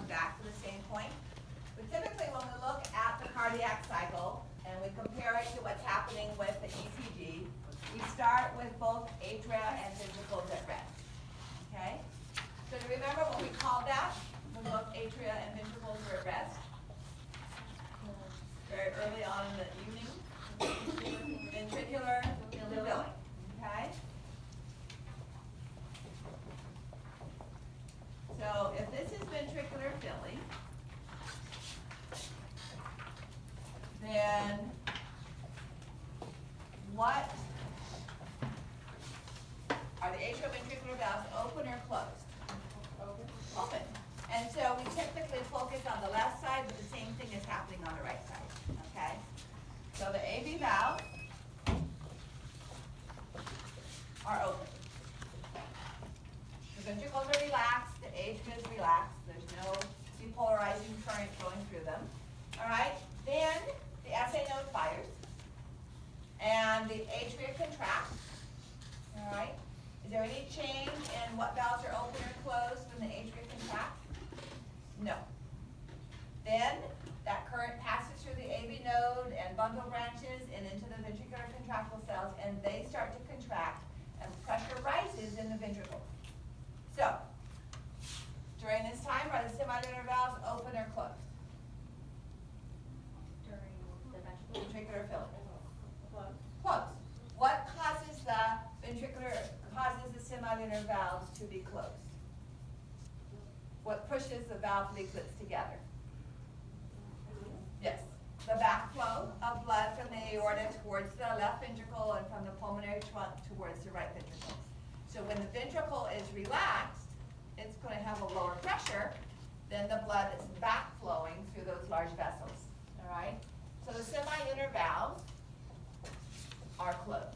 back to the same point. But typically when we look at the cardiac cycle and we compare it to what's happening with the ECG, we start with both atria and ventricles at rest. Okay? So do you remember what we called that when both atria and ventricles were at rest? Very early on in the evening. Ventricular filling. Okay? So if this is ventricular filling, then what are the atrioventricular valves, open or closed? Open. And so we typically focus on the left side, but the same thing is happening on the right side. Okay? So the AV valves are open. The ventricles are relaxed, the atria is relaxed, there's no depolarizing current going through them. Alright, then the SA node fires, and the atria contract. Alright, is there any change in what valves are open or closed when the atria contract? No. Then that current passes through the AV node and bundle branches and into the ventricular contractile cells, and they start to contract, and pressure rises in the ventricles. So, during this time, are the semilunar valves open or closed? During the Ventricular filling. Closed. What causes the semilunar valves to be closed? What pushes the valve leaflets together? Yes. The backflow of blood from the aorta towards the left ventricle and from the pulmonary trunk towards the right ventricle. So when the ventricle is relaxed, it's going to have a lower pressure than the blood that's backflowing through those large vessels. All right? So the semilunar valves are closed.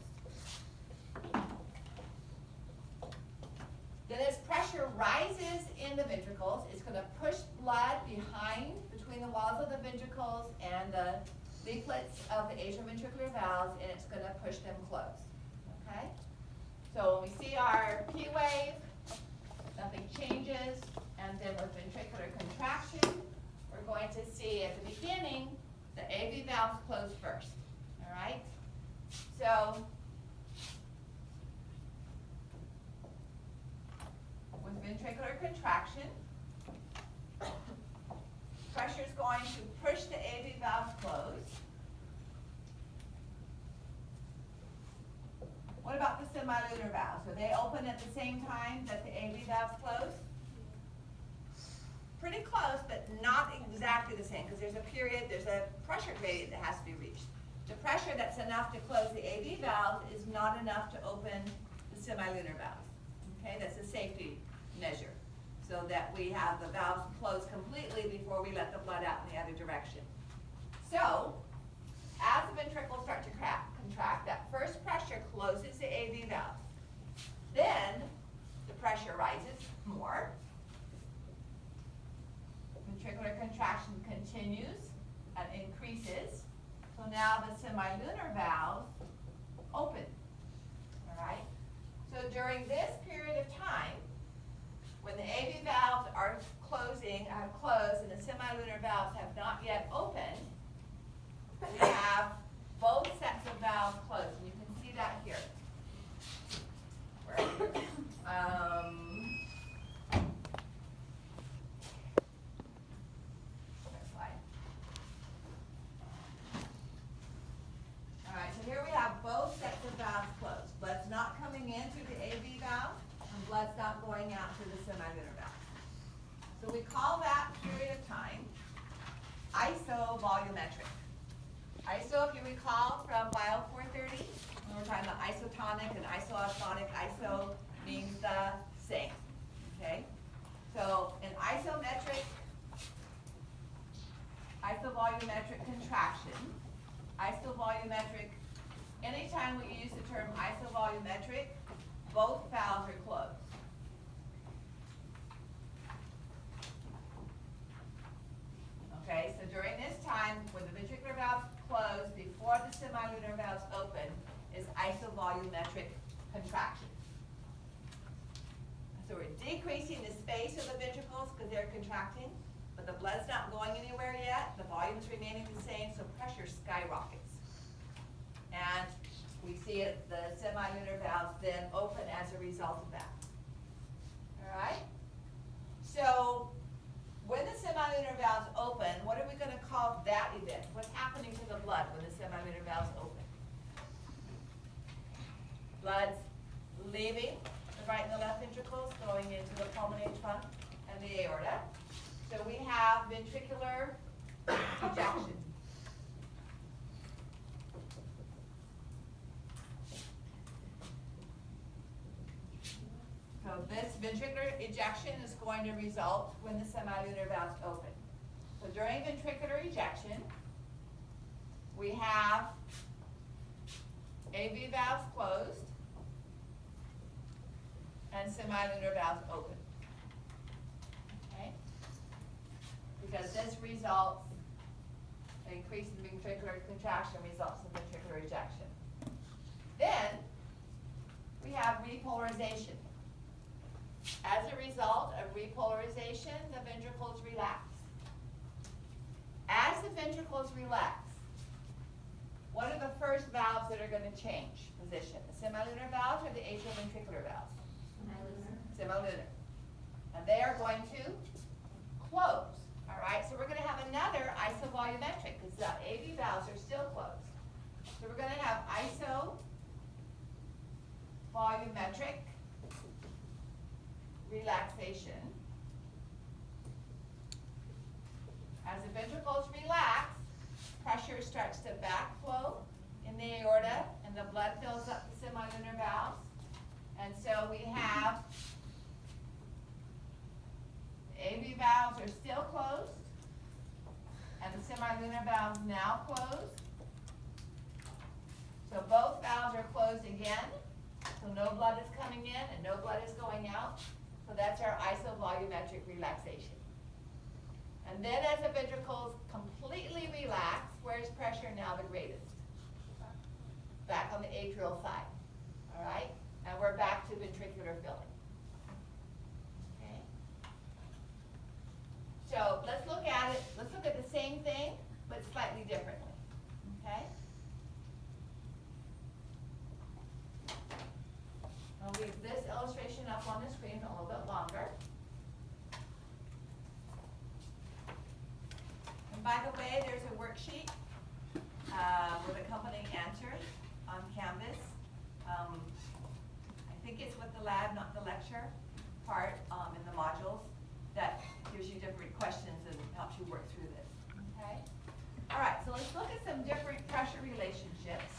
Then as pressure rises in the ventricles, it's going to push blood between the walls of the ventricles and the leaflets of the atrioventricular valves, and it's going to push them closed. Okay? So when we see our P wave, nothing changes, and then with ventricular contraction, we're going to see at the beginning the AV valves close first. All right? So with ventricular contraction, pressure is going to push the AV valves closed. What about the semilunar valves? Are they open at the same time that the AV valves close? Pretty close, but not exactly the same, because there's a pressure gradient that has to be reached. The pressure that's enough to close the AV valve is not enough to open the semilunar valves. Okay, that's a safety measure, so that we have the valves closed completely before we let the blood out in the other direction. So, as the ventricles start to contract, that first pressure closes the AV valve. Then, the pressure rises more. Ventricular contraction continues and increases. So now the semilunar valves open. All right? So during this period of time, when the AV valves are closed and the semilunar valves have not yet opened, we have both sets of valves closed. And you can see that here. Next slide. All right, so here we have both sets of valves closed. Blood's not coming in through the AV valve, and blood's not going out through the semilunar valve. So we call that period of time isovolumetric. Iso, if you recall from Bio 430, when we're talking about isotonic and isoosmotic, iso means the same. Okay? So in isovolumetric contraction, anytime we use the term isovolumetric, both valves are closed. Okay, so during this time, when the ventricular valves close before the semilunar valves open, is isovolumetric contraction. So we're decreasing the space of the ventricles because they're contracting, volume's remaining the same, so pressure skyrockets. And we see it, the semilunar valves then open as a result of that. All right? So when the semilunar valves open, what are we going to call that event? What's happening to the blood when the semilunar valves open? Blood's leaving the right and the left ventricles, going into the pulmonary trunk and the aorta. So we have ventricular ejection. So this ventricular ejection is going to result when the semilunar valves open. So during ventricular ejection, we have AV valves closed and semilunar valves open. Okay? Because this results, an increase in ventricular contraction results in ventricular ejection. Then, we have repolarization. As a result of repolarization, the ventricles relax. As the ventricles relax, what are the first valves that are going to change position? The semilunar valves or the atrioventricular valves? Semilunar. And they are going to close. All right, so we're going to have another isovolumetric because the AV valves are still closed. So we're going to have isovolumetric relaxation. As the ventricles relax, pressure starts to backflow in the aorta and the blood fills up the semilunar valves. And so we have the AV valves are still closed and the semilunar valves now closed. So both valves are closed again. So no blood is coming in and no blood is going out. So that's our isovolumetric relaxation. And then as the ventricles completely relax, where's pressure now the greatest? Back on the atrial side. All right? And we're back to ventricular filling. Okay? So let's look at it. Let's look at the same thing, but slightly differently. Okay? I'll leave this illustration up on the screen a little bit longer. And by the way, there's a worksheet with accompanying answers on Canvas. I think it's with the lab, not the lecture part in the modules, that gives you different questions and helps you work through this. Okay? All right, so let's look at some different pressure relationships.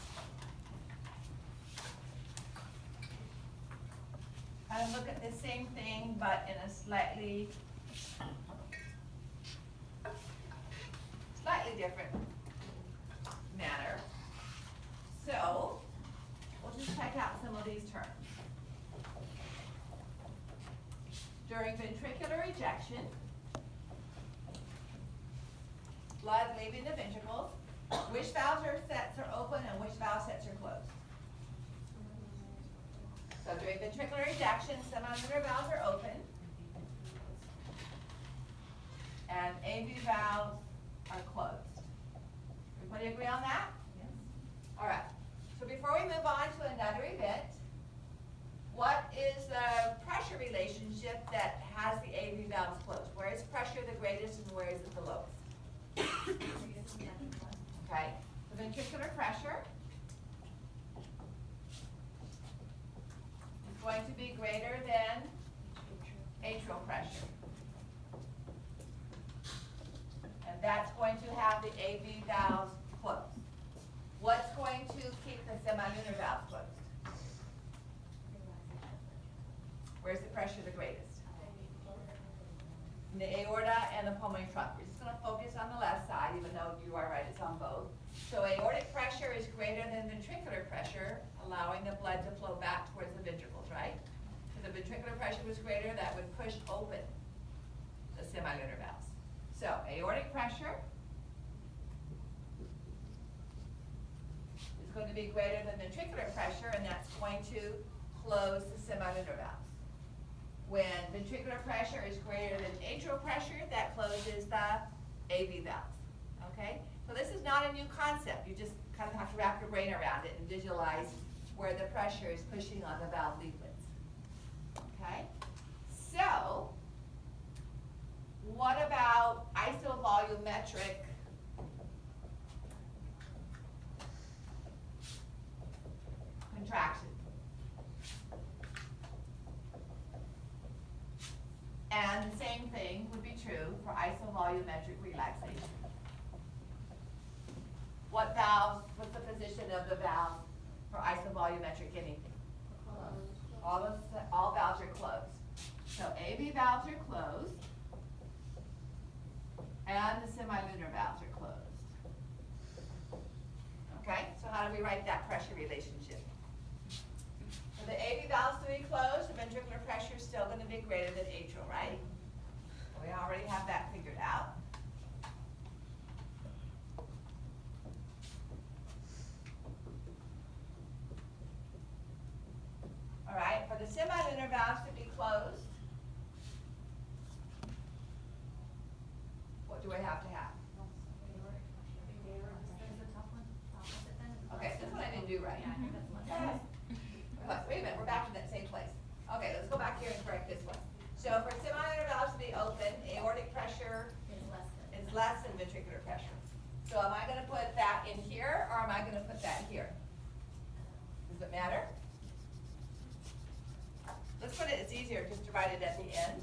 Kind of look at the same thing, but in a slightly different manner. So, we'll just check out some of these terms. During ventricular ejection, blood leaving the ventricles, which valve sets are open and which valve sets are closed? So during ventricular ejection, semilunar valves are open, and AV valves are closed. Everybody agree on that? Yes. All right. So before we move on to another event, what is the pressure relationship that has the AV valves closed? Where is pressure the greatest and where is it the lowest? Okay. The ventricular pressure is going to be greater than atrial pressure. And that's going to have the AV valves closed. What's going to keep the semilunar valves closed? Where's the pressure the greatest? In the aorta and the pulmonary trunk. We're just going to focus on the left side, even though you are right, it's on both. So aortic pressure is greater than ventricular pressure, allowing the blood to flow back towards the ventricles, right? If the ventricular pressure was greater, that would push open the semilunar valves. So aortic pressure is going to be greater than ventricular pressure, and that's going to close the semilunar valves. When ventricular pressure is greater than atrial pressure, that closes the AV valves. okay? So this is not a new concept. You just kind of have to wrap your brain around it and visualize where the pressure is pushing on the valve leaflets, okay? So, what about isovolumetric contraction? And the same thing would be true for isovolumetric relaxation. What valves, what's the position of the valve for isovolumetric anything? Closed. All valves are closed. So AV valves are closed, and the semilunar valves are closed. Okay, so how do we write that pressure relationship? For the AV valves to be closed, the ventricular pressure is still going to be greater than atrial, right? We already have that figured out. All right, for the semilunar valves to be closed, what do I have to have? Okay, this one I didn't do right. Yeah, I think that's less. Wait a minute, we're back to that same place. Okay, let's go back here and correct this one. So for semilunar valves to be open, aortic pressure is less than ventricular pressure. So am I going to put that in here, or am I going to put that here? Does it matter? Let's put it, it's easier just to write it at the end.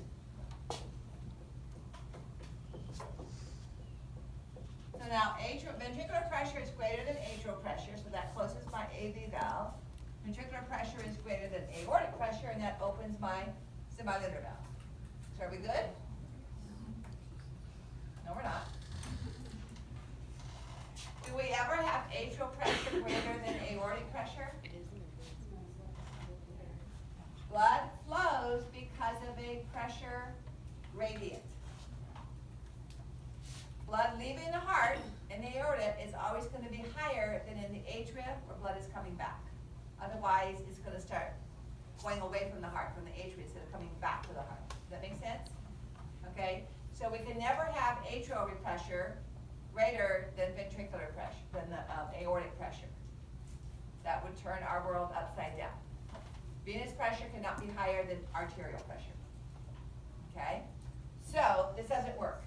So now ventricular pressure is greater than atrial pressure, so that closes my AV valve. Ventricular pressure is greater than aortic pressure, and that opens my semilunar valve. So are we good? No, we're not. Do we ever have atrial pressure greater than aortic pressure? Blood flows because of a pressure gradient. Blood leaving the heart in the aorta is always going to be higher than in the atria where blood is coming back. Otherwise, it's going to start going away from the heart, from the atria, instead of coming back to the heart. Does that make sense? Okay? So we can never have atrial pressure greater than ventricular pressure, than the aortic pressure. That would turn our world upside down. Venous pressure cannot be higher than arterial pressure. Okay? So, this doesn't work.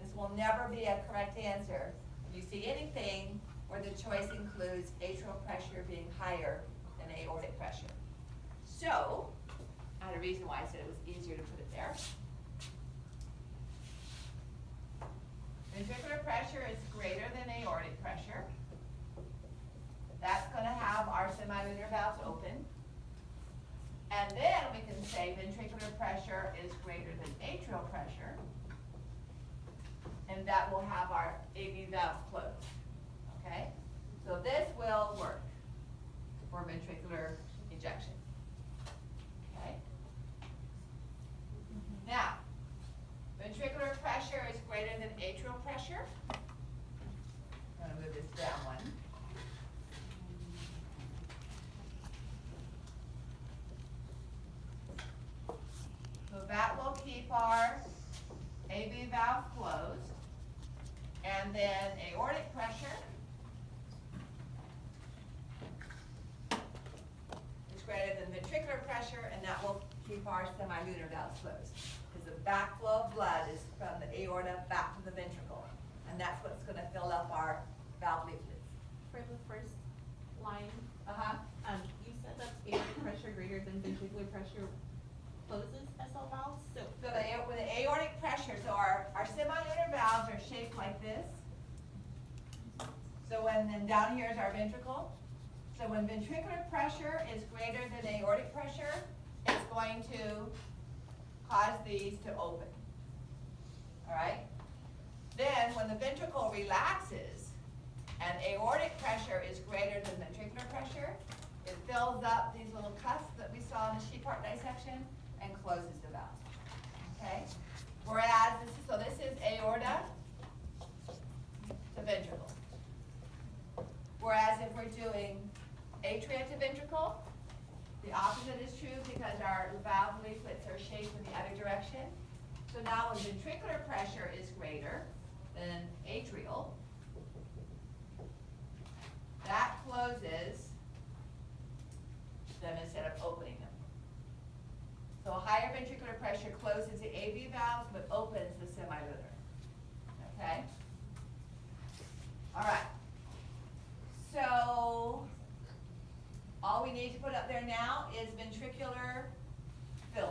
This will never be a correct answer. If you see anything where the choice includes atrial pressure being higher than aortic pressure. So, I had a reason why I said it was easier to put it there. Ventricular pressure is greater than aortic pressure. That's going to have our semilunar valves open. And then we can say ventricular pressure is greater than atrial pressure. And that will have our AV valves closed. Okay? So this will work for ventricular ejection. Okay? Now, ventricular pressure is greater than atrial pressure. I'm going to move this down one. So that will keep our AV valve closed. And then aortic pressure is greater than ventricular pressure, and that will keep our semilunar valves closed. Because the backflow of blood is from the aorta back to the ventricle. And that's what's going to fill up our valve leaflets. For the first line, Uh-huh. you said that aortic pressure greater than ventricular pressure closes SL valves. So So with the aortic pressure, so our semilunar valves are shaped like this. So then down here is our ventricle. So when ventricular pressure is greater than aortic pressure, it's going to cause these to open. All right? Then when the ventricle relaxes and aortic pressure is greater than ventricular pressure, it fills up these little cuffs that we saw in the sheep heart dissection and closes the valve. Okay? Whereas this is aorta to ventricle. Whereas if we're doing atria to ventricle, the opposite is true because our valve leaflets are shaped in the other direction. So now when ventricular pressure is greater than atrial, that closes them instead of opening them. So a higher ventricular pressure closes the AV valves but opens the semilunar. Okay? All right. So all we need to put up there now is ventricular filling.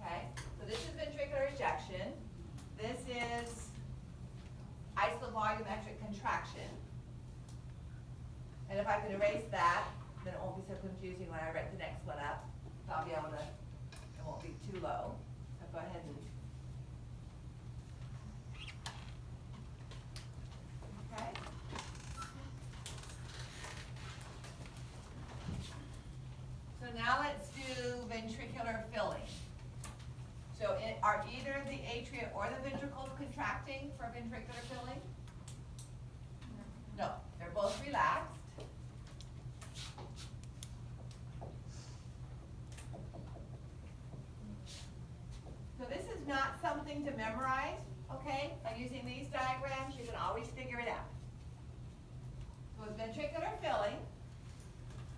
Okay? So this is ventricular ejection. This is isovolumetric contraction. And if I could erase that, then it won't be so confusing when I write the next one up. So I'll be able to, it won't be too low. So go ahead and, okay. So now let's do ventricular filling. So are either the atria or the ventricles contracting for ventricular filling? No, they're both relaxed. So this is not something to memorize, okay? By using these diagrams, you can always figure it out. So with ventricular filling,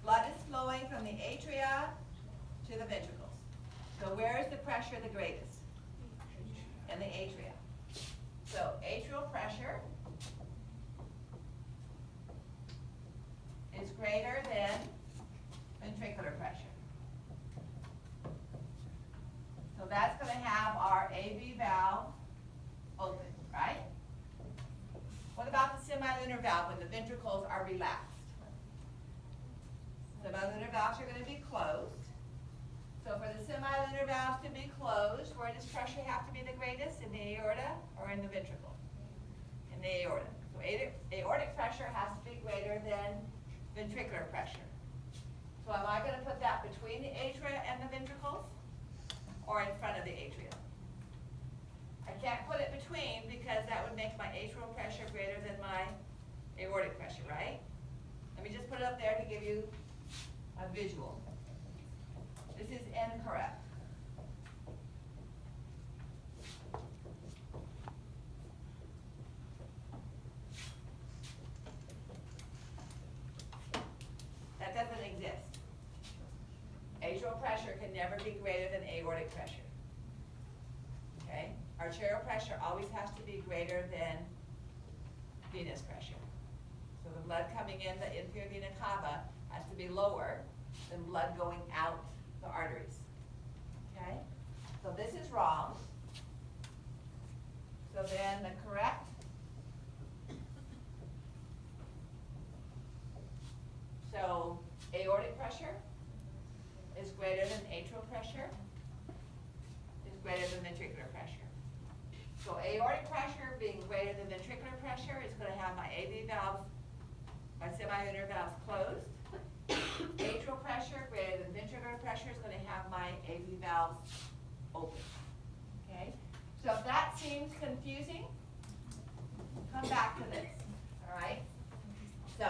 blood is flowing from the atria to the ventricles. So where is the pressure the greatest? In the atria. So atrial pressure is greater than ventricular pressure. So that's going to have our AV valve open, right? What about the semilunar valve when the ventricles are relaxed? Semilunar valves are going to be closed. So for the semilunar valves to be closed, where does pressure have to be the greatest? In the aorta or in the ventricle? In the aorta. So aortic pressure has to be greater than ventricular pressure. So am I going to put that between the atria and the ventricles? Or in front of the atria? I can't put it between because that would make my atrial pressure greater than my aortic pressure, right? Let me just put it up there to give you a visual. This is incorrect. That doesn't exist. Atrial pressure can never be greater than aortic pressure. Okay? Arterial pressure always has to be greater than venous pressure. So the blood coming in the inferior vena cava has to be lower than blood going out the arteries. Okay? So this is wrong. So then the correct so aortic pressure is greater than atrial pressure, is greater than ventricular pressure. So aortic pressure being greater than ventricular pressure is going to have my AV valves, my semilunar valves closed. Atrial pressure greater than ventricular pressure is going to have my AV valves open. Okay? So if that seems confusing, come back to this. All right? So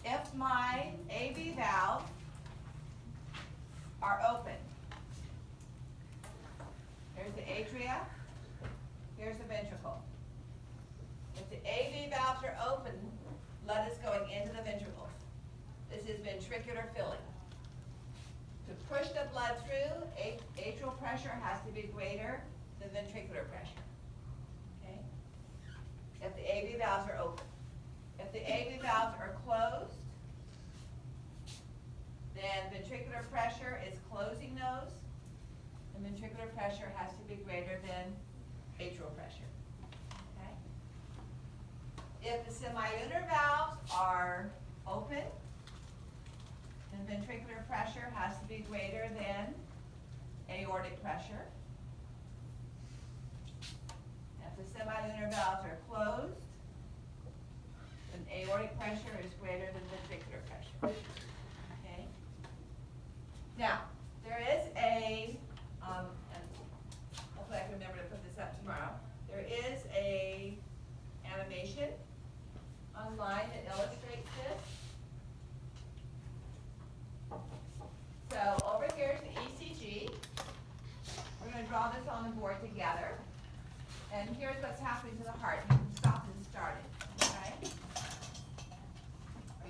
if my AV valves are open, here's the atria, here's the ventricle. If the AV valves are open, blood is going into the ventricles. This is ventricular filling. To push the blood through, atrial pressure has to be greater than ventricular pressure. Okay? If the AV valves are open. If the AV valves are closed, then ventricular pressure is closing those, and ventricular pressure has to be greater than atrial pressure. Okay? If the semilunar valves are open, then ventricular pressure has to be greater than aortic pressure. If the semilunar valves are closed, then aortic pressure is greater than ventricular pressure. Okay? Now, there is a, and hopefully I can remember to put this up tomorrow, there is a animation online that illustrates this. So over here is the ECG. We're going to draw this on the board together. And here's what's happening to the heart. You can stop and start it. Okay? Are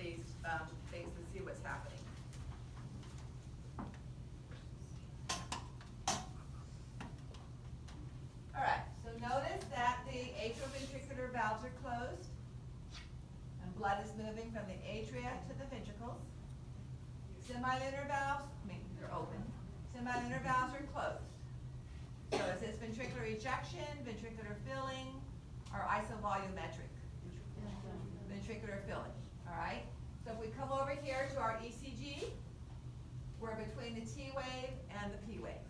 these things to see what's happening. All right, so notice that the atrioventricular valves are closed, and blood is moving from the atria to the ventricles. Semilunar valves, they're open. Semilunar valves are closed. So it says ventricular ejection, ventricular filling, or isovolumetric. Ventricular filling, all right? So if we come over here to our ECG, we're between the T wave and the P wave,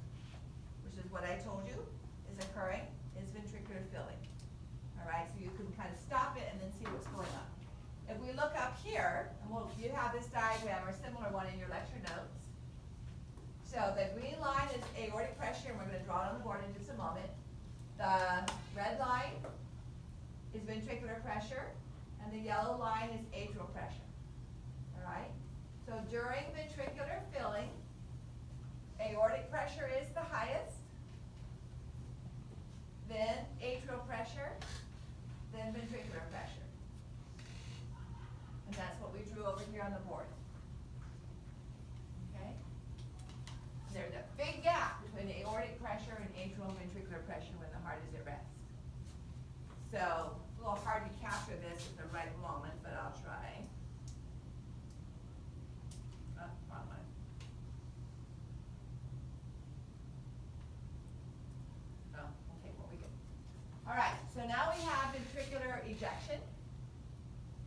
which is what I told you is occurring, is ventricular filling. All right, so you can kind of stop it and then see what's going on. If we look up here, and you have this diagram or a similar one in your lecture notes. So the green line is aortic pressure, and we're going to draw it on the board in just a moment. The red line is ventricular pressure, and the yellow line is atrial pressure. All right? So during ventricular filling, aortic pressure is the highest, then atrial pressure, then ventricular pressure. And that's what we drew over here on the board. Okay? There's a big gap between the aortic pressure and atrial and ventricular pressure when the heart is at rest. So it's a little hard to capture this at the right moment, but I'll try. Oh, wrong one. Oh, okay, well we can. All right, so now we have ventricular ejection.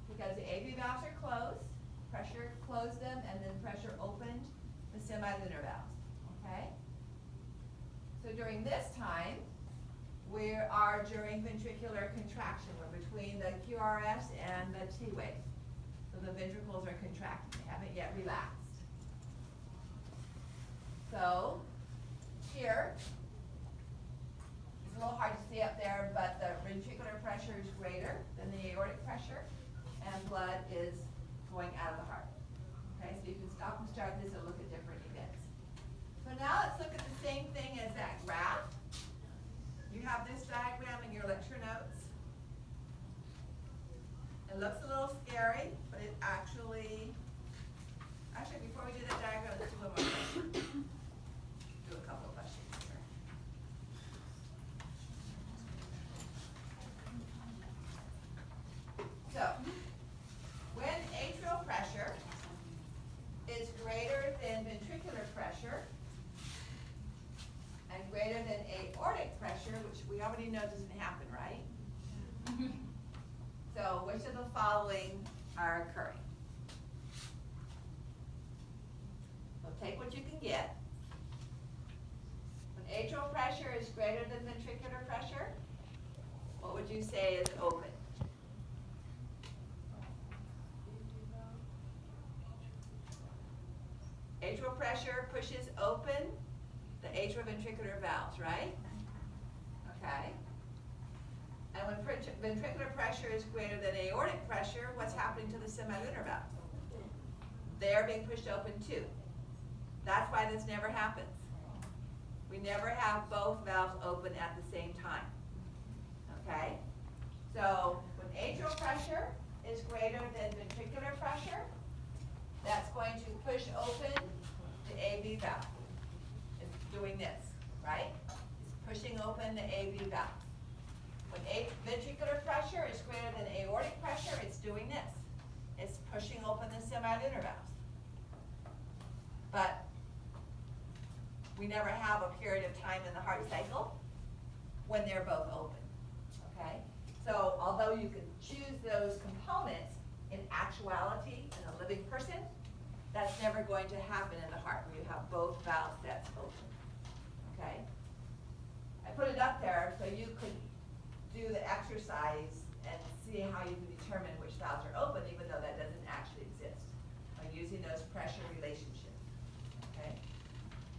Because the AV valves are closed, pressure closed them, and then pressure opened the semilunar valves, okay? So during this time, we are during ventricular contraction. We're between the QRS and the T wave. So the ventricles are contracting, they haven't yet relaxed. So here, it's a little hard to see up there, but the ventricular pressure is greater than the aortic pressure, and blood is going out of the heart. Okay, so you can stop and start this and look at different events. So now let's look at the same thing as that graph. You have this diagram in your lecture notes. It looks a little scary, but it actually before we do that diagram, let's do one more question. Do a couple of questions here. So, when atrial pressure is greater than ventricular pressure and greater than aortic pressure, which we already know doesn't happen, right? So which of the following are occurring? So take what you can get. When atrial pressure is greater than ventricular pressure, what would you say is open? Atrial pressure pushes open the atrioventricular valves, right? Okay. And when ventricular pressure is greater than aortic pressure, what's happening to the semilunar valves? They're being pushed open too. That's why this never happens. We never have both valves open at the same time. Okay? So when atrial pressure is greater than ventricular pressure, that's going to push open the AV valve. It's doing this, right? It's pushing open the AV valve. When ventricular pressure is greater than aortic pressure, it's doing this. It's pushing open the semilunar valves. But we never have a period of time in the heart cycle when they're both open, okay? So although you can choose those components, in actuality, in a living person, that's never going to happen in the heart where you have both valve sets open, okay? I put it up there so you could do the exercise and see how you can determine which valves are open, even though that doesn't actually exist, by using those pressure relationships, okay?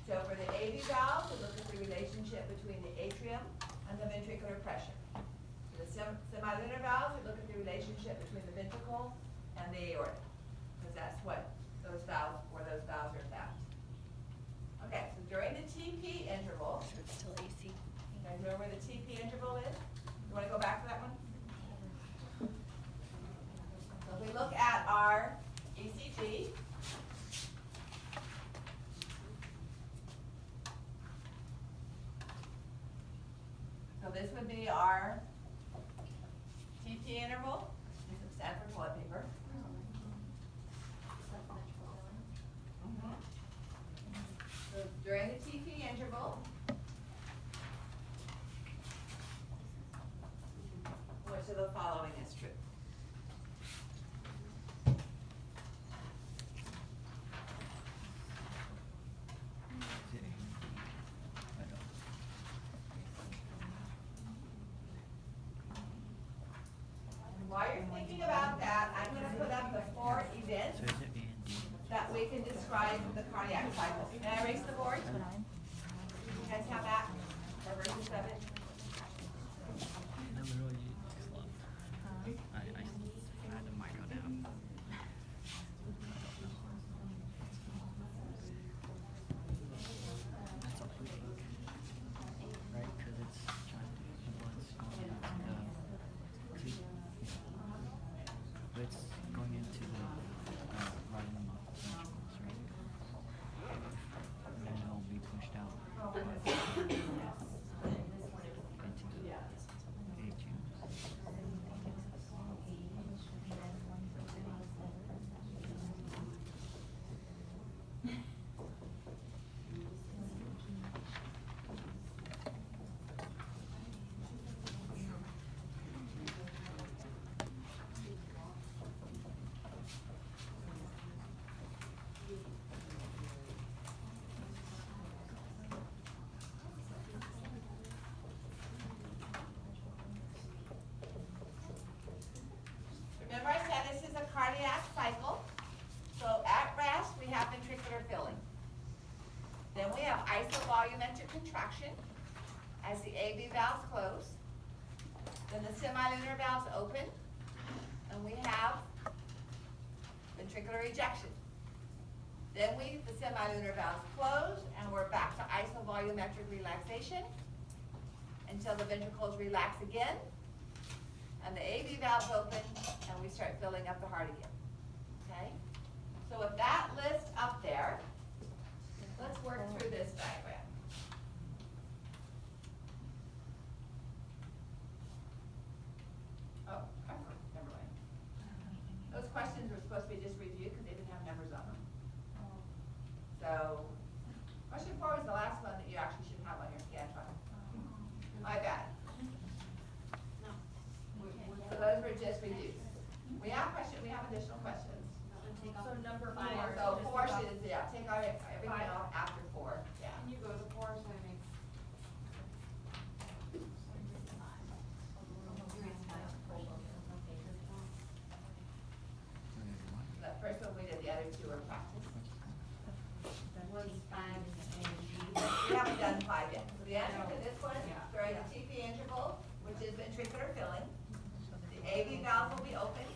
So for the AV valve, we look at the relationship between the atrium and the ventricular pressure. For the semilunar valves, we look at the relationship between the ventricle and the aorta, because that's what those valves, where those valves are found. Okay, so during the TP interval, So it's still AC. you guys know where the TP interval is? You want to go back to that one? So if we look at our this would be our TT interval. This is stand for toilet paper. So during the TT interval, which of the following is true? While you're thinking about that, I'm going to put up the 4 events that we can describe the cardiac cycle. Can I erase the board? You guys have that? Or versions of it? I had a micro down. That's all I think. Right? Because it's trying to, the blood's going into but it's going into the, right in the muscles, right? And then it'll be pushed out. Into the Remember I said this is a cardiac cycle. So at rest, we have ventricular filling. Then we have isovolumetric contraction as the AV valves close. Then the semilunar valves open, and we have ventricular ejection. Then the semilunar valves close, and we're back to isovolumetric relaxation until the ventricles relax again, and the AV valves open, and we start filling up the heart again. Okay? So with that list up there, let's work through this diagram. Oh, never mind. Those questions were supposed to be just reviewed because they didn't have numbers on them. So, question 4 was the last one that you actually should have on your Scantron. My bad. So those were just reduced. We have additional questions. So number 5. So 4 should, take out everything off after 4, yeah. Can you go to 4 so I make? The first one we did, the other 2 are practice. We haven't done 5 yet. So the answer to this one, during the TP interval, which is ventricular filling, the AV valves will be open,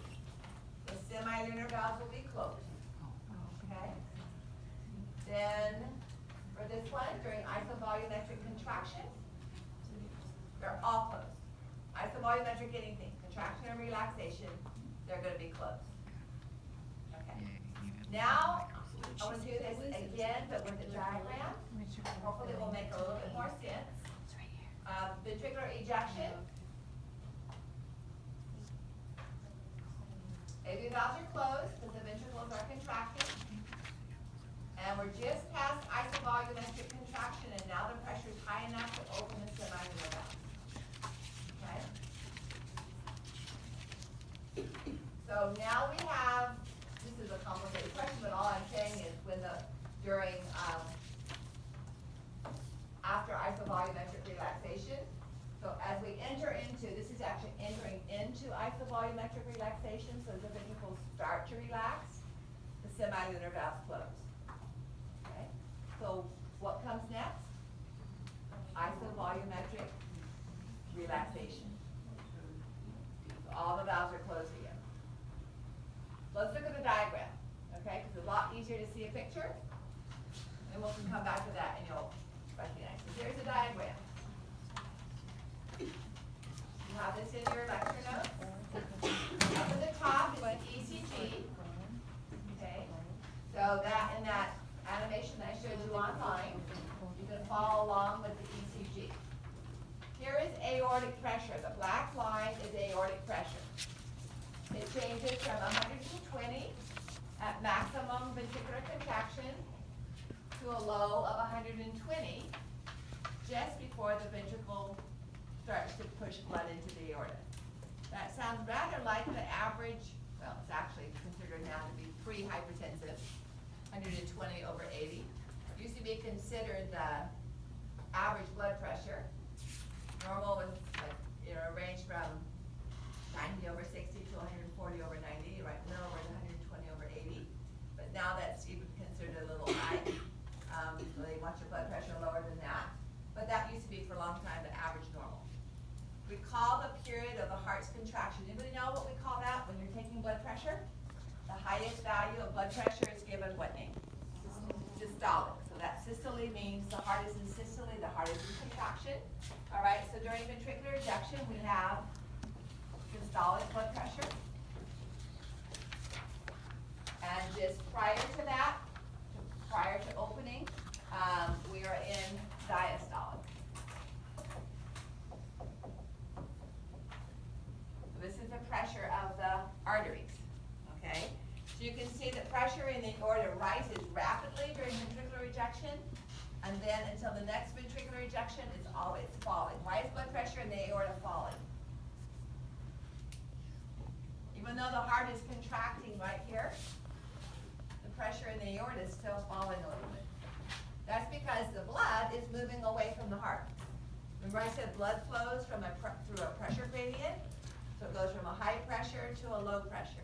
the semilunar valves will be closed. Okay? Then, for this one, during isovolumetric contraction, they're all closed. Isovolumetric anything, contraction or relaxation, they're going to be closed. Okay. Now, I want to do this again, but with a diagram. Hopefully it will make a little bit more sense. Ventricular ejection. AV valves are closed because the ventricles are contracting. And we're just past isovolumetric contraction, and now the pressure is high enough to open the semilunar valve. Okay? So now we have, this is a complicated question, but all I'm saying is after isovolumetric relaxation, so as we enter into, this is actually entering into isovolumetric relaxation, so the ventricles start to relax, the semilunar valves close. Okay? So what comes next? Isovolumetric relaxation. So all the valves are closed again. Let's look at the diagram, okay? Because it's a lot easier to see a picture. And we'll come back to that and you'll recognize. So here's a diagram. You have this in your lecture notes. Up at the top is the ECG. Okay? So that in that animation that I showed you online, you can follow along with the ECG. Here is aorta aortic pressure. The black line is aortic pressure. It changes from 120 at maximum ventricular contraction to a low of 120 just before the ventricle starts to push blood into the aorta. That sounds rather like the average, well, it's actually considered now to be pre-hypertensive, 120 over 80. It used to be considered the average blood pressure. Normal was like, ranged from 90 over 60 to 140 over 90. Right now we're at 120 over 80. But now that's even considered a little high. So they want your blood pressure lower than that. But that used to be for a long time the average normal. We call the period of the heart's contraction. Anybody know what we call that when you're taking blood pressure? The highest value of blood pressure is given what name? Systolic. So that systole means the heart is in systole, the heart is in contraction. All right, so during ventricular ejection, we have systolic blood pressure. And just prior to that, prior to opening, we are in diastolic. So this is the pressure of the arteries, okay? So you can see that pressure in the aorta rises rapidly during ventricular ejection, and then until the next ventricular ejection, it's always falling. Why is blood pressure in the aorta falling? Even though the heart is contracting right here, the pressure in the aorta is still falling a little bit. That's because the blood is moving away from the heart. Remember I said blood flows from through a pressure gradient? So it goes from a high pressure to a low pressure.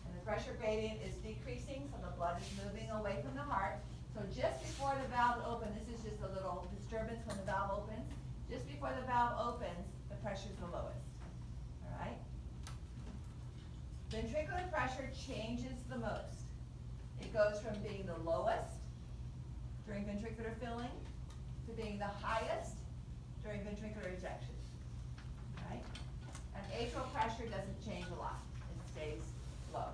And the pressure gradient is decreasing, so the blood is moving away from the heart. So just before the valve opens, this is just a little disturbance when the valve opens. Just before the valve opens, the pressure is the lowest. All right? Ventricular pressure changes the most. It goes from being the lowest during ventricular filling to being the highest during ventricular ejection. Right? And atrial pressure doesn't change a lot. It stays low.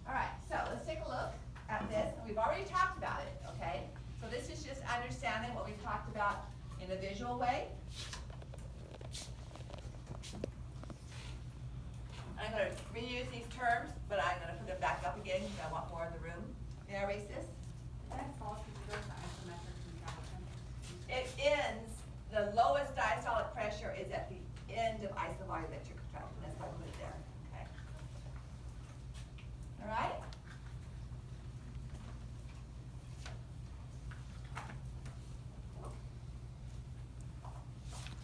All right, so let's take a look at this. We've already talked about it, okay? So this is just understanding what we've talked about in a visual way. I'm going to reuse these terms, but I'm going to put them back up again because I want more in the room. Can I erase this? Diastolic is the isometric contraction. It ends, the lowest diastolic pressure is at the end of isovolumetric contraction. That's why I put it there, okay? All right?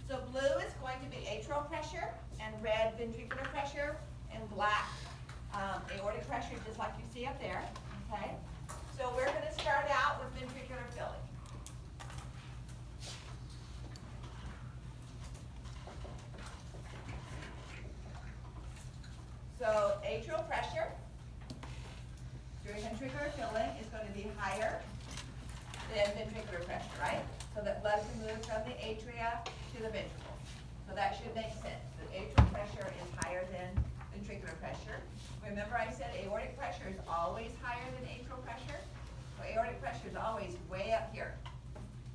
So blue is going to be atrial pressure, and red ventricular pressure, and black aortic pressure, just like you see up there, okay? So we're going to start out with ventricular filling. So atrial pressure during ventricular filling is going to be higher than ventricular pressure, right? So that blood can move from the atria to the ventricle. So that should make sense. The atrial pressure is higher than ventricular pressure. Remember I said aortic pressure is always higher than atrial pressure? So aortic pressure is always way up here.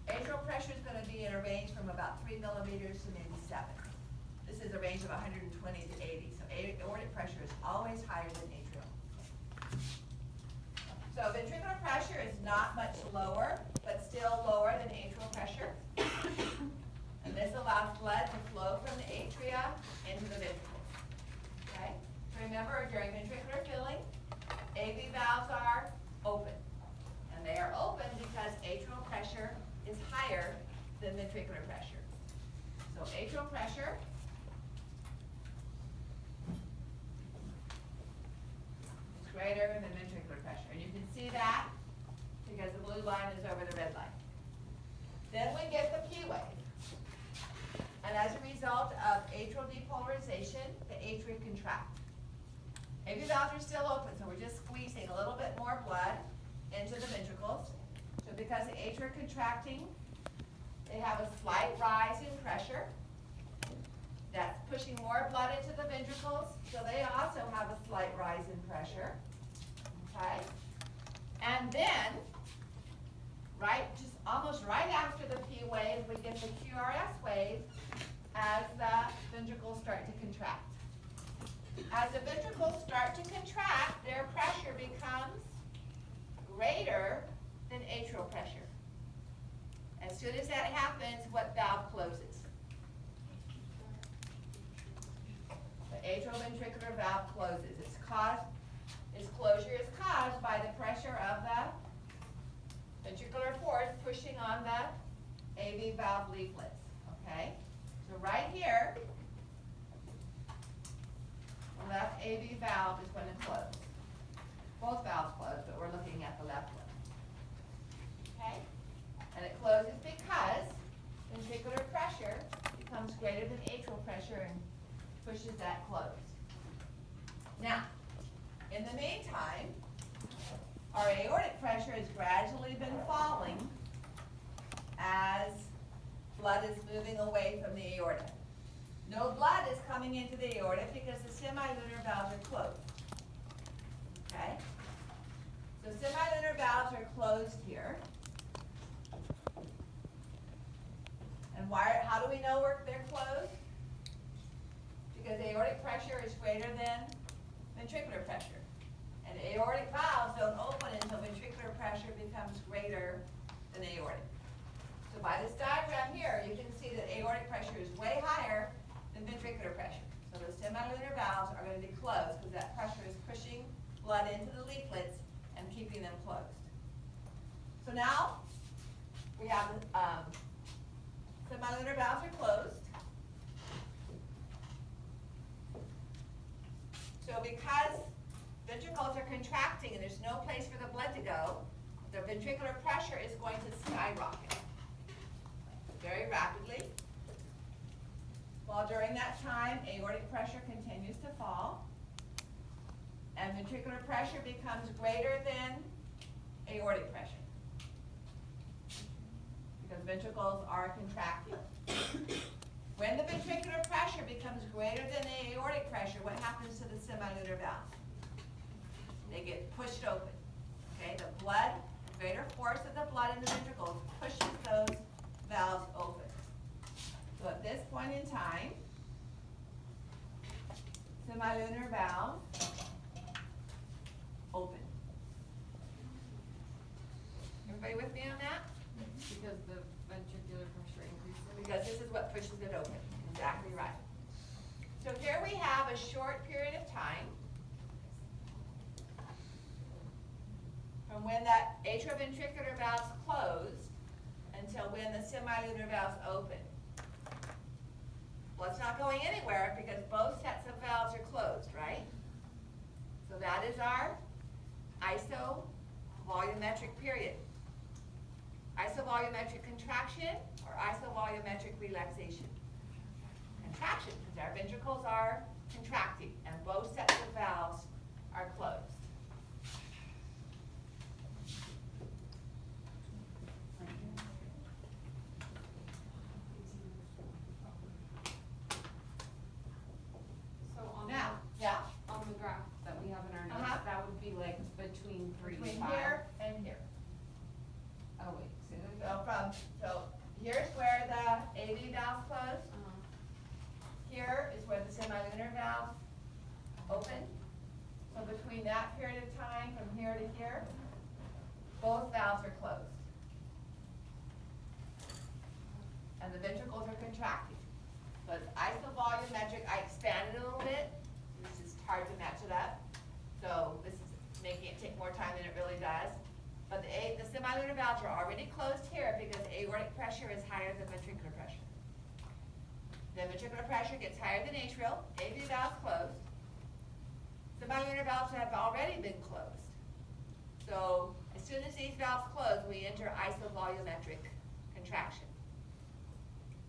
Atrial pressure is going to be in a range from about 3 millimeters to maybe 7. This is a range of 120 to 80. So aortic pressure is always higher than atrial. So ventricular pressure is not much lower, but still lower than atrial pressure. And this allows blood to flow from the atria into the ventricles. Okay? So remember, during ventricular filling, AV valves are open. And they are open because atrial pressure is higher than ventricular pressure. So atrial pressure is greater than ventricular pressure. And you can see that because the blue line is over the red line. Then we get the P wave. And as a result of atrial depolarization, the atria contract. AV valves are still open, so we're just squeezing a little bit more blood into the ventricles. So because the atria are contracting, they have a slight rise in pressure. That's pushing more blood into the ventricles, so they also have a slight rise in pressure. Okay? And then, just almost right after the P wave, we get the QRS wave, as the ventricles start to contract. As the ventricles start to contract, their pressure becomes greater than atrial pressure. As soon as that happens, what valve closes? The atrioventricular valve closes. Its closure is caused by the pressure of the ventricular force pushing on the AV valve leaflets. Okay? So right here, the left AV valve is going to close. Both valves close, but we're looking at the left one. Okay? And it closes because ventricular pressure becomes greater than atrial pressure and pushes that closed. Now, in the meantime, our aortic pressure has gradually been falling as blood is moving away from the aorta. No blood is coming into the aorta because the semilunar valves are closed. Okay? So semilunar valves are closed here. And how do we know they're closed? Because aortic pressure is greater than ventricular pressure. And aortic valves don't open until ventricular pressure becomes greater than aortic. So by this diagram here, you can see that aortic pressure is way higher than ventricular pressure. So the semilunar valves are going to be closed because that pressure is pushing blood into the leaflets and keeping them closed. So now we have semilunar valves are closed. So because ventricles are contracting and there's no place for the blood to go, the ventricular pressure is going to skyrocket very rapidly. While during that time, aortic pressure continues to fall, and ventricular pressure becomes greater than aortic pressure because ventricles are contracting. When the ventricular pressure becomes greater than the aortic pressure, what happens to the semilunar valves? They get pushed open. Okay, the blood, the greater force of the blood in the ventricles pushes those valves open. So at this point in time, semilunar valve open. Everybody with me on that? Because the ventricular pressure increases. Because this is what pushes it open. Exactly right. So here we have a short period of time from when that atrioventricular valves closed until when the semilunar valves open. Well, it's not going anywhere because both sets of valves are closed, right? So that is our isovolumetric period. Isovolumetric contraction or isovolumetric relaxation. Contraction, because our ventricles are contracting and both sets of valves are closed. So on Now, yeah, on the graph that we have in our notes, Uh-huh. that would be like between 3 to between 5. here and here. Oh wait, say that again. So here's where the AV valves close. Uh-huh. Here is where the semilunar valves open. So between that period of time, from here to here, both valves are closed. And the ventricles are contracting. So it's isovolumetric. I expanded it a little bit. This is hard to match it up. So this is making it take more time than it really does. But the semilunar valves are already closed here because aortic pressure is higher than ventricular pressure. The ventricular pressure gets higher than atrial. AV valves closed. Semilunar valves have already been closed. So as soon as these valves close, we enter isovolumetric contraction.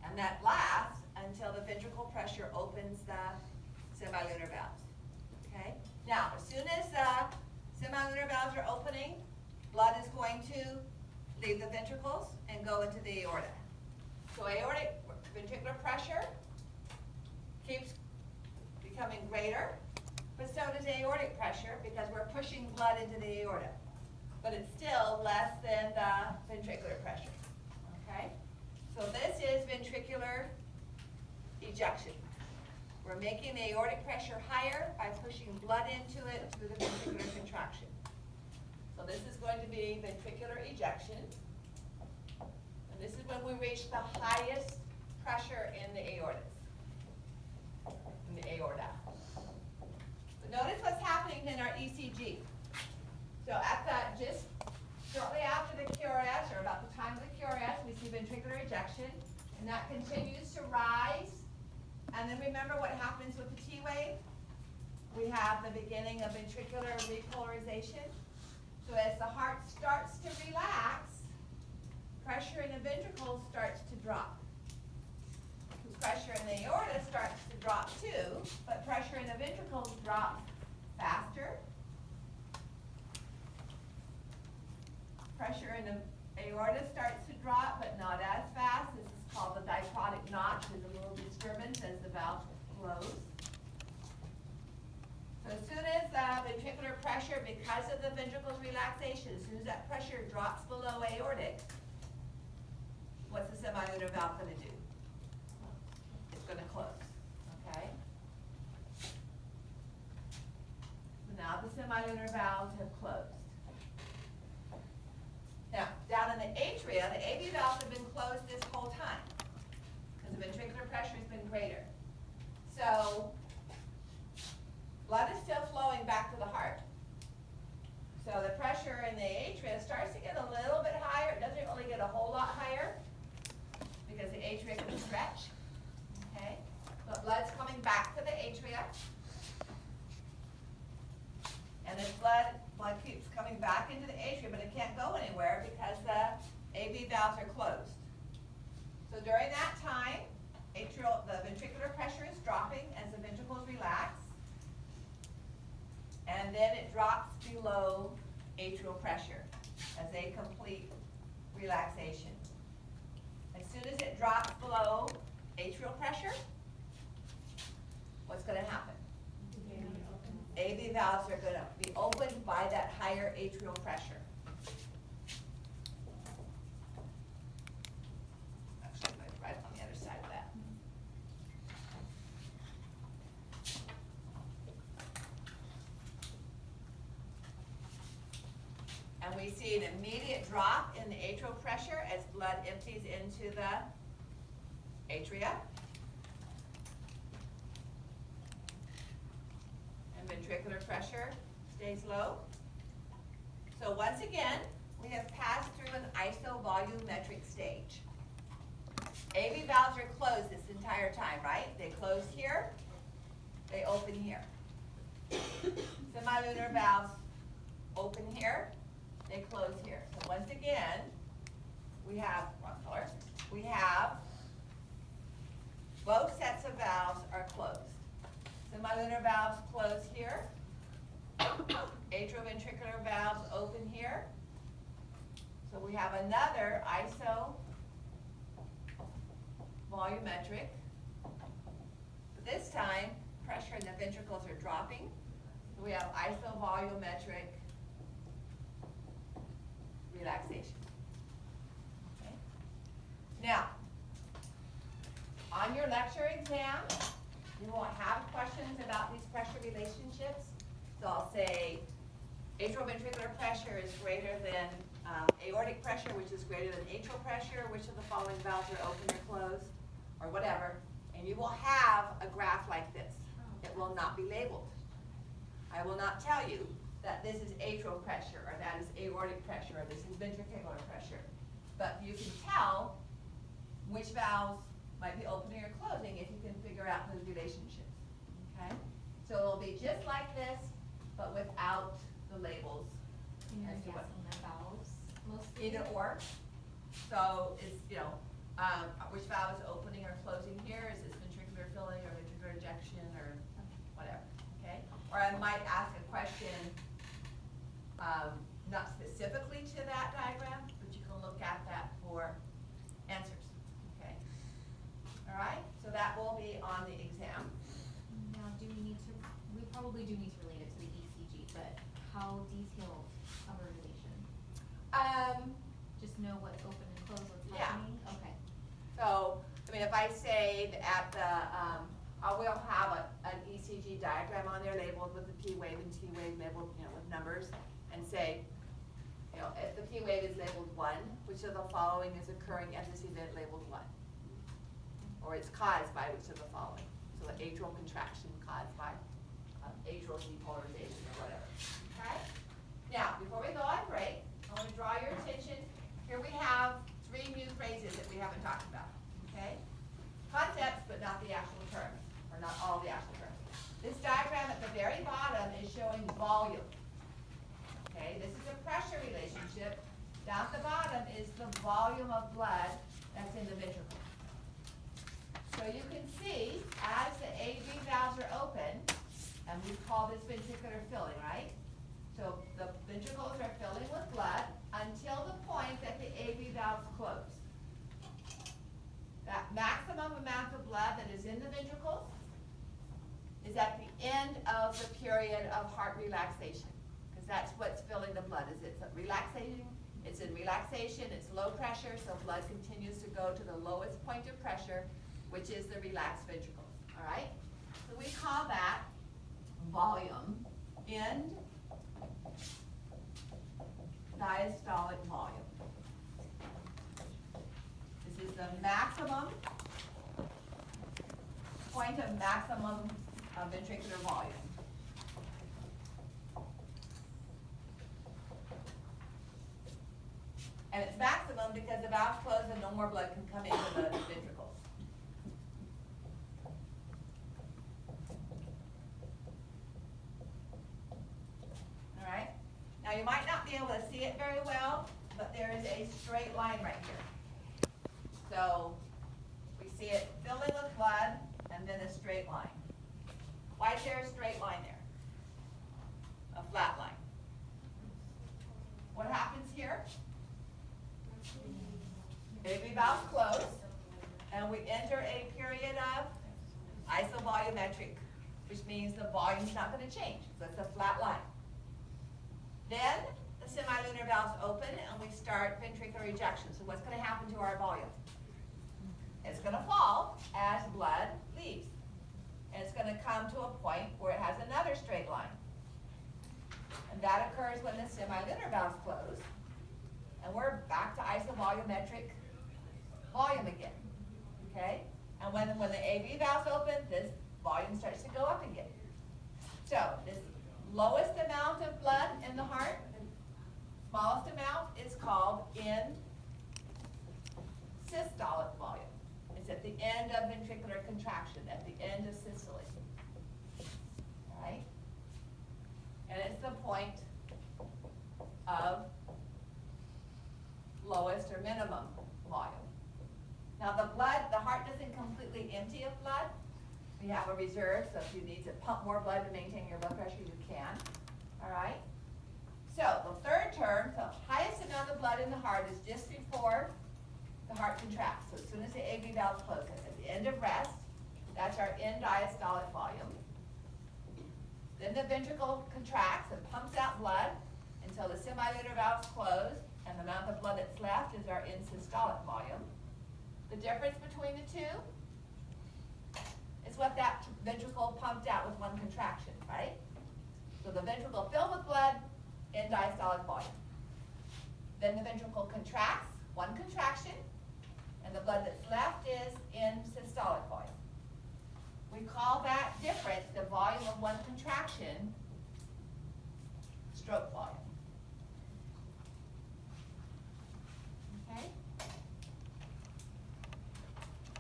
And that lasts until the ventricle pressure opens the semilunar valves. Okay? Now, as soon as the semilunar valves are opening, blood is going to leave the ventricles and go into the aorta. So aortic ventricular pressure keeps becoming greater, but so does aortic pressure because we're pushing blood into the aorta. But it's still less than the ventricular pressure. Okay? So this is ventricular ejection. We're making the aortic pressure higher by pushing blood into it through the ventricular contraction. So this is going to be ventricular ejection. And this is when we reach the highest pressure in the aorta. But notice what's happening in our ECG. So at that, just shortly after the QRS, or about the time of the QRS, we see ventricular ejection, and that continues to rise. And then remember what happens with the T wave? We have the beginning of ventricular repolarization. So as the heart starts to relax, pressure in the ventricles starts to drop. Pressure in the aorta starts to drop too, but pressure in the ventricles drops faster. Pressure in the aorta starts to drop, but not as fast. This is called the dichrotic notch. There's a little disturbance as the valve closes. So as soon as ventricular pressure, because of the ventricles relaxation, as soon as that pressure drops below aortic, what's the semilunar valve going to do? It's going to close, okay? So now the semilunar valves have closed. Now, down in the atria, the AV valves have been closed this whole time because the ventricular pressure has been greater. So, blood is still flowing back to the heart. So the pressure in the atria starts to get a little bit higher. It doesn't really get a whole lot higher because the atria can stretch. Okay? But blood's coming back to the atria. And this blood keeps coming back into the atria, but it can't go anywhere because the AV valves are closed. So during that time, the ventricular pressure is dropping as the ventricles relax. And then it drops below atrial pressure as they complete relaxation. As soon as it drops below atrial pressure, what's going to happen? AV valves are going to be opened by that higher atrial pressure. Actually, right on the other side of that. And we see an immediate drop in the atrial pressure as blood empties into the atria. And ventricular pressure stays low. So once again, we have passed through an isovolumetric stage. AV valves are closed this entire time, right? They close here, they open here. Semilunar valves open here, they close here. So once again, we have, wrong color, we have both sets of valves are closed. Semilunar valves close here. Atrioventricular valves open here. So we have another isovolumetric. This time, pressure in the ventricles are dropping. So we have isovolumetric relaxation. Okay. Now, on your lecture exam, you won't have questions about these pressure relationships. So I'll say atrioventricular pressure is greater than aortic pressure, which is greater than atrial pressure. Which of the following valves are open or closed, or whatever. And you will have a graph like this. It will not be labeled. I will not tell you that this is atrial pressure, or that is aortic pressure, or this is ventricular pressure. But you can tell which valves might be opening or closing if you can figure out those relationships, okay? So it'll be just like this, but without the labels. You're as to what- guessing the valves mostly? Either or. So it's, which valve is opening or closing here? Is this ventricular filling or ventricular ejection or whatever, okay? Or I might ask a question, not specifically to that diagram, but you can look at that for answers, okay? All right, so that will be on the exam. Now, we probably do need to relate it to the ECG, but how detailed of a relation? Just know what's open and closed, what's Yeah. happening? Okay. So, I mean, if I say that at the, I will have an ECG diagram on there labeled with the P wave and T wave labeled, you know, with numbers, and say, you know, if the P wave is labeled 1, which of the following is occurring at this event labeled 1? Or it's caused by which of the following? So the atrial contraction caused by atrial depolarization or whatever, okay? Now, before we go on break, I want to draw your attention. Here we have 3 new phrases that we haven't talked about, okay? Concepts, but not the actual terms, or not all the actual terms. This diagram at the very bottom is showing volume. Okay, this is a pressure relationship. Down at the bottom is the volume of blood that's in the ventricle. So you can see, as the AV valves are open, and we call this ventricular filling, right? So the ventricles are filling with blood until the point that the AV valves close. That maximum amount of blood that is in the ventricles is at the end of the period of heart relaxation, because that's what's filling the blood. Is it's relaxating, it's in relaxation, it's low pressure, so blood continues to go to the lowest point of pressure, which is the relaxed ventricles, all right? So we call that volume, end diastolic volume. This is the maximum point of maximum ventricular volume. And it's maximum because the valves close and no more blood can come into the ventricles. All right? Now you might not be able to see it very well, but there is a straight line right here. So we see it filling with blood and then a straight line. Why is there a straight line there? A flat line. What happens here? AV valves close, and we enter a period of isovolumetric, which means the volume's not going to change. So it's a flat line. Then the semilunar valves open, and we start ventricular ejection. So what's going to happen to our volume? It's going to fall as blood leaves. And it's going to come to a point where it has another straight line. And that occurs when the semilunar valves close. And we're back to isovolumetric volume again. Okay? And when the AV valves open, this volume starts to go up again. So this lowest amount of blood in the heart, smallest amount, is called end systolic volume. It's at the end of ventricular contraction, at the end of systole. Right? And it's the point of lowest or minimum volume. Now the heart doesn't completely empty of blood. We have a reserve, so if you need to pump more blood to maintain your blood pressure, you can. All right? So the third term, the highest amount of blood in the heart is just before the heart contracts. So as soon as the AV valve closes, at the end of rest, that's our end diastolic volume. Then the ventricle contracts and pumps out blood until the semilunar valves close, and the amount of blood that's left is our end systolic volume. The difference between the two is what that ventricle pumped out with one contraction, right? So the ventricle filled with blood, end diastolic volume. Then the ventricle contracts, one contraction, and the blood that's left is end systolic volume. We call that difference, the volume of one contraction, stroke volume. Okay?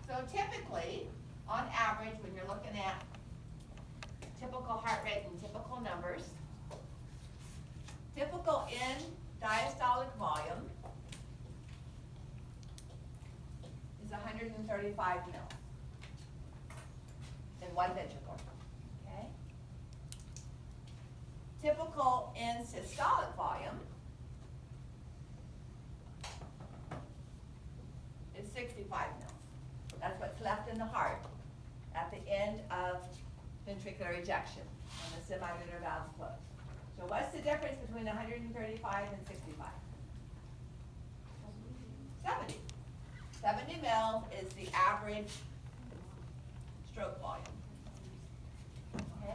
So typically, on average, when you're looking at typical heart rate and typical numbers, typical end diastolic volume is 135 mils in one ventricle. Okay? Typical end systolic volume is 65 mils. That's what's left in the heart at the end of ventricular ejection when the semilunar valves close. So what's the difference between 135 and 65? 70. 70 mils mL is the average stroke volume. Okay?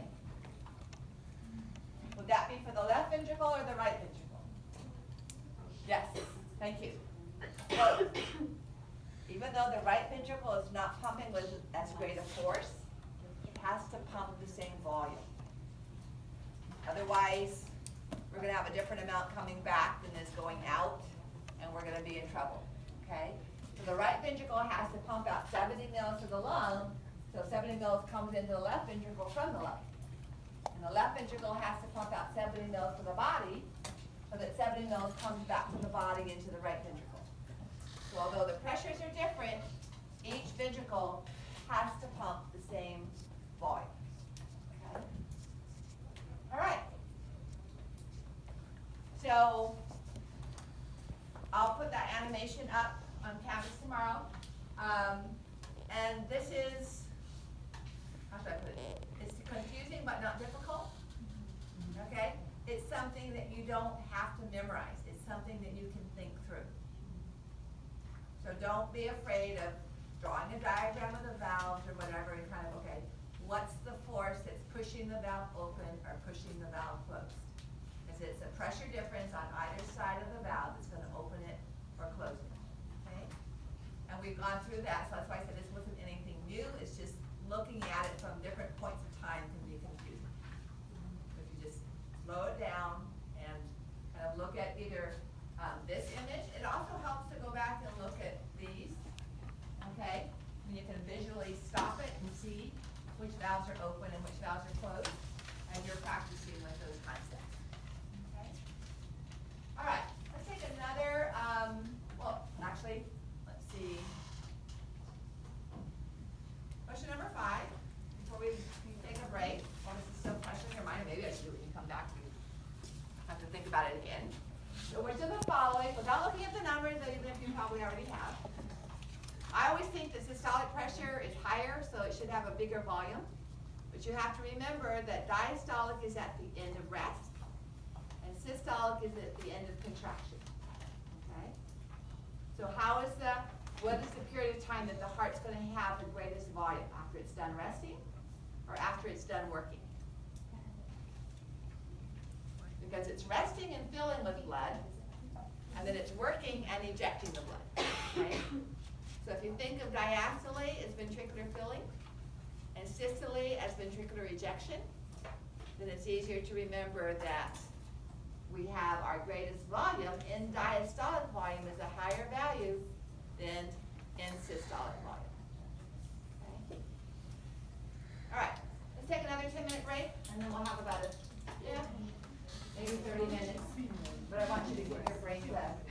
Would that be for the left ventricle or the right ventricle? Yes, thank you. Both. Even though the right ventricle is not pumping with as great a force, it has to pump the same volume. Otherwise, we're going to have a different amount coming back than is going out, and we're going to be in trouble, okay? So the right ventricle has to pump out 70 mL to the lung, so 70 mL comes into the left ventricle from the lung. And the left ventricle has to pump out 70 mL to the body, so that 70 mL comes back to the body into the right ventricle. So although the pressures are different, each ventricle has to pump the same volume. Okay? All right. So I'll put that animation up on campus tomorrow. And this is, how should I put it? It's confusing but not difficult. Okay? It's something that you don't have to memorize. It's something that you can think through. So don't be afraid of drawing a diagram of the valves or whatever and kind of, okay, what's the force that's pushing the valve open or pushing the valve closed? Because it's a pressure difference on either side of the valve that's going to open it or close it. Okay? And we've gone through that, so that's why I said this wasn't anything new. It's just looking at it from different points of time can be confusing. If you just slow it down and kind of look at either this image. It also helps to go back and look at these, okay? And you can visually stop it and see which valves are open and which valves are closed as you're practicing with those concepts, okay? All right, let's take another, well, actually, let's see. Question number 5, before we take a break. Well, this is still fresh in your mind, maybe I should do it when you come back. You have to think about it again. So which of the following, without looking at the numbers, even if you probably already have, I always think that systolic pressure is higher, so it should have a bigger volume. But you have to remember that diastolic is at the end of rest, and systolic is at the end of contraction. Okay? So what is the period of time that the heart's going to have the greatest volume? After it's done resting, or after it's done working? Because it's resting and filling with blood, and then it's working and ejecting the blood. Okay? So if you think of diastole as ventricular filling, and systole as ventricular ejection, then it's easier to remember that we have our greatest volume in diastolic volume is a higher value than in systolic volume. Okay? All right, let's take another 10-minute break, and then we'll have about maybe 30 minutes. But I want you to get your brains breakfast.